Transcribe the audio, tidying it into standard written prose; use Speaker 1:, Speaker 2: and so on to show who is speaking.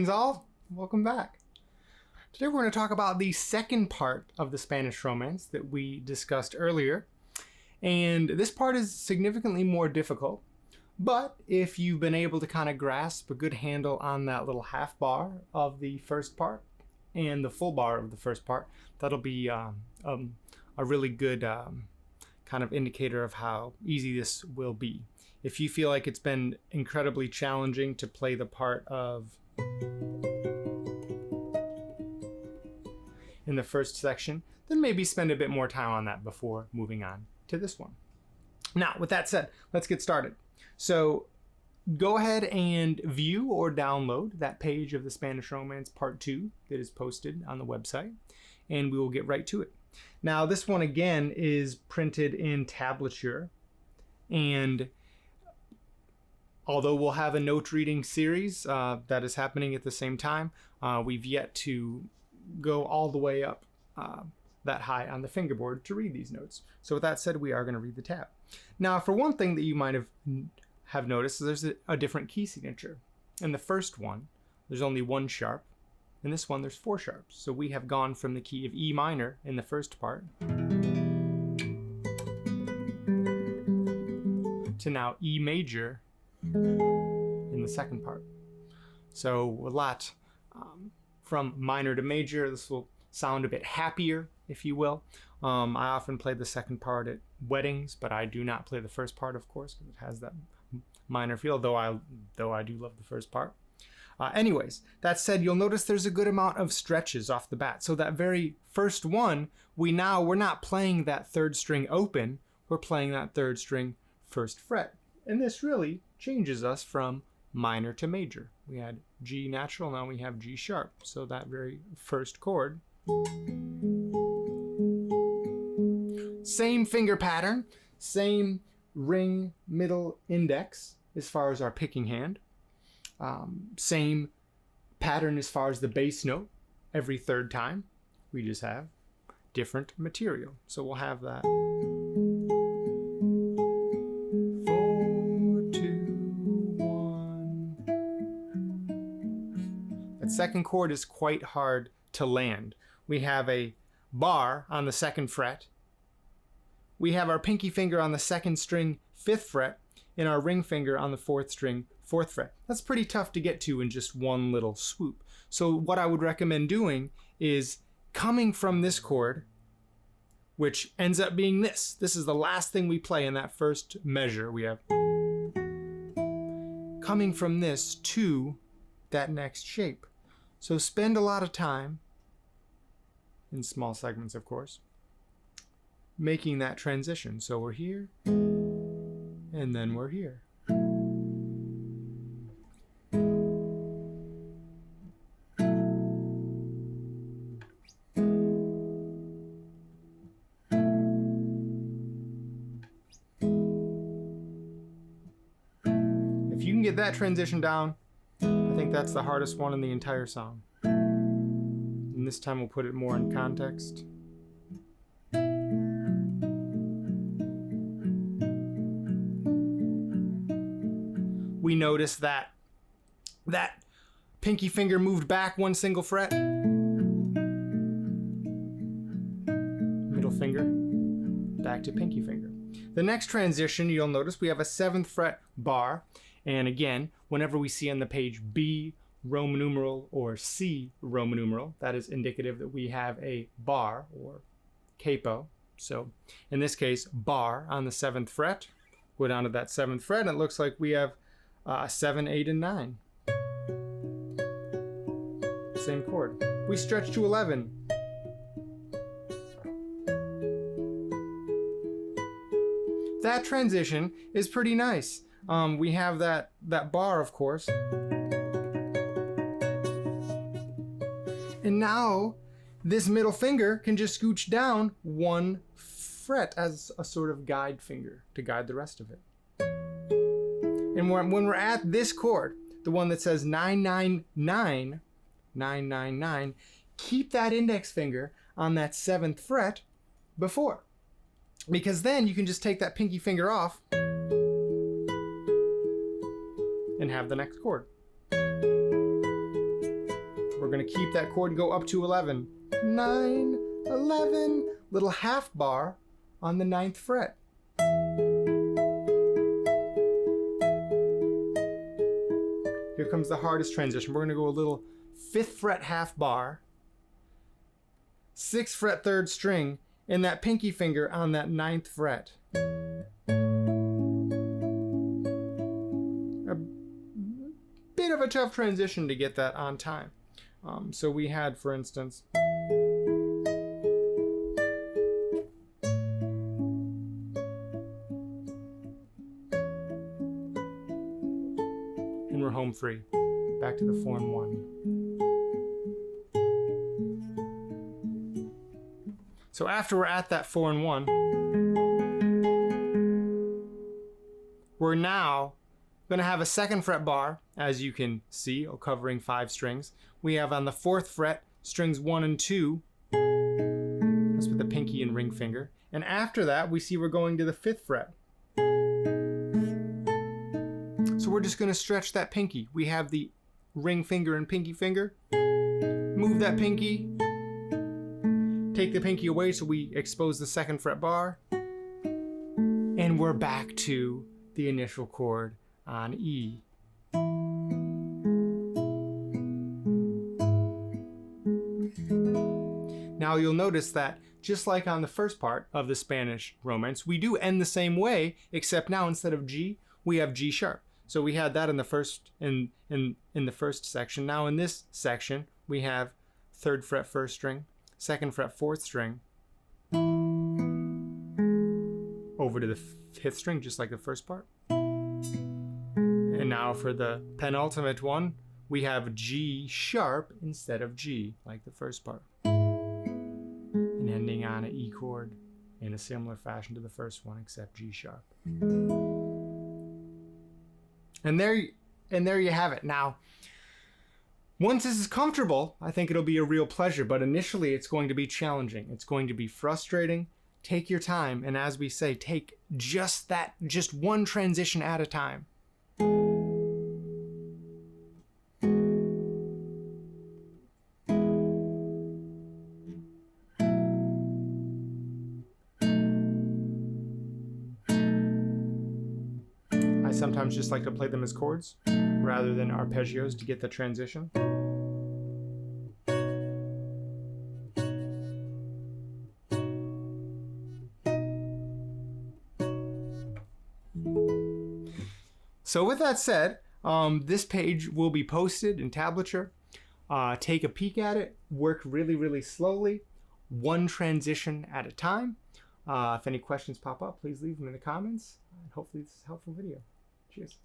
Speaker 1: Greetings all, welcome back. Today we're going to talk about the second part of the Spanish Romance that we discussed earlier. And this part is significantly more difficult, but if you've been able to kind of grasp a good handle on that little half bar of the first part and the full bar of the first part, that'll be a really good kind of indicator of how easy this will be. If you feel like it's been incredibly challenging to play the part of in the first section, then maybe spend a bit more time on that before moving on to this one. Now, with that said, let's get started. So go ahead and view or download that page of the Spanish Romance Part 2 that is posted on the website, and we will get right to it. Now, this one again is printed in tablature, and although we'll have a note reading series that is happening at the same time, we've yet to go all the way up that high on the fingerboard to read these notes. So with that said, we are going to read the tab. Now, for one thing that you might have noticed, there's a different key signature. In the first one, there's only one sharp. In this one, there's 4 sharps. So we have gone from the key of E minor in the first part to now E major in the second part. So a lot from minor to major. This will sound a bit happier, if you will. I often play the second part at weddings, but I do not play the first part, of course, because it has that minor feel, though I do love the first part. Anyways, that said, you'll notice there's a good amount of stretches off the bat. So that very first one, we're not playing that third string open, we're playing that third string first fret. And this really changes us from minor to major. We had G natural, now we have G sharp. So that very first chord. Same finger pattern, same ring middle index as far as our picking hand. Same pattern as far as the bass note every third time. We just have different material. So we'll have that. 4, 2, 1. That second chord is quite hard to land. We have a bar on the second fret. We have our pinky finger on the second string 5th fret and our ring finger on the 4th string 4th fret. That's pretty tough to get to in just one little swoop. So what I would recommend doing is coming from this chord, which ends up being this. This is the last thing we play in that first measure. We have coming from this to that next shape. So spend a lot of time, in small segments of course, making that transition. So we're here, and then we're here. If you can get that transition down, I think that's the hardest one in the entire song. And this time we'll put it more in context. We notice that pinky finger moved back 1 single fret. Middle finger, back to pinky finger. The next transition, you'll notice we have a 7th fret bar. And again, whenever we see on the page B Roman numeral or C Roman numeral, that is indicative that we have a bar or capo. So in this case, bar on the 7th fret. Go down to that 7th fret, and it looks like we have 7, 8, and 9. Same chord. We stretch to 11. That transition is pretty nice. We have that bar, of course. And now this middle finger can just scooch down 1 fret as a sort of guide finger to guide the rest of it. And when we're at this chord, the one that says 999, 999, keep that index finger on that 7th fret before. Because then you can just take that pinky finger off and have the next chord. we're going to keep that chord and go up to 11. 9, 11, little half bar on the 9th fret. Here comes the hardest transition. We're going to go a little 5th fret half bar, 6th fret 3rd string, and that pinky finger on that 9th fret. A bit of a tough transition to get that on time. So we had, for instance, and we're home free. Back to the 4 and 1. So after we're at that 4 and 1, we're now going to have a 2nd fret bar, as you can see, covering 5 strings. We have on the 4th fret strings 1 and 2. That's with the pinky and ring finger. And after that, we see we're going to the 5th fret. So we're just going to stretch that pinky. We have the ring finger and pinky finger. Move that pinky. Take the pinky away so we expose the 2nd fret bar. And we're back to the initial chord on E. Now you'll notice that just like on the first part of the Spanish Romance, we do end the same way, except now instead of G, we have G sharp. So we had that in the first in the first section. Now in this section, we have 3rd fret 1st string, 2nd fret 4th string, over to the 5th string, just like the first part. And now for the penultimate one, we have G sharp instead of G, like the first part. And ending on an E chord in a similar fashion to the first one, except G sharp. And there you have it. Now, once this is comfortable, I think it'll be a real pleasure, but initially it's going to be challenging. It's going to be frustrating. Take your time, and as we say, take just one transition at a time. I sometimes just like to play them as chords rather than arpeggios to get the transition. So with that said, this page will be posted in Tablature. Take a peek at it, work really slowly, one transition at a time. If any questions pop up, please leave them in the comments. And hopefully this is a helpful video. Cheers.